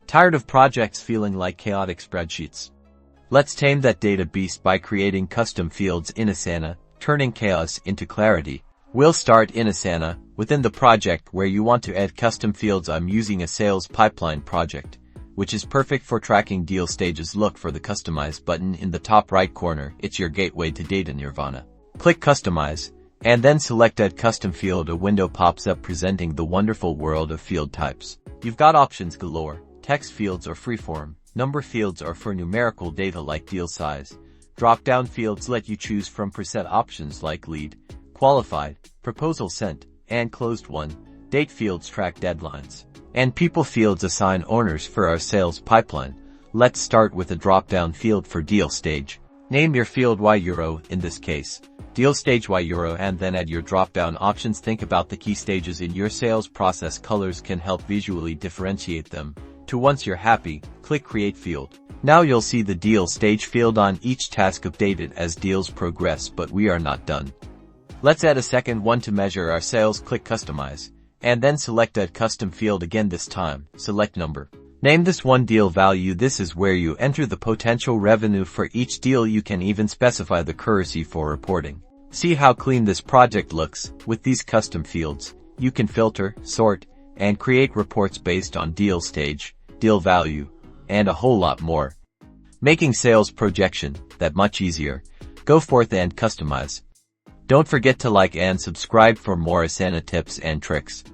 Tired of projects feeling like chaotic spreadsheets? Let's tame that data beast by creating custom fields in Asana, turning chaos into clarity. We'll start in Asana, within the project where you want to add custom fields. I'm using a sales pipeline project, which is perfect for tracking deal stages. Look for the Customize button in the top right corner. It's your gateway to data nirvana. Click Customize, and then select Add Custom Field. A window pops up presenting the wonderful world of field types. You've got options galore. Text fields are freeform. Number fields are for numerical data like deal size. Drop-down fields let you choose from preset options like lead, qualified, proposal sent, and closed won. Date fields track deadlines. And people fields assign owners for our sales pipeline. Let's start with a drop-down field for deal stage. Name your field €, in this case, deal stage €, and then add your drop-down options. Think about the key stages in your sales process. Colors can help visually differentiate them. Once you're happy, click Create Field. Now you'll see the deal stage field on each task updated as deals progress, but we are not done. Let's add a second one to measure our sales. Click Customize, and then select Add Custom Field again. This time, select Number. Name this one Deal Value. This is where you enter the potential revenue for each deal. You can even specify the currency for reporting. See how clean this project looks. With these custom fields, you can filter, sort, and create reports based on deal stage, deal value, and a whole lot more. Making sales projection that much easier. Go forth and customize. Don't forget to like and subscribe for more Asana tips and tricks.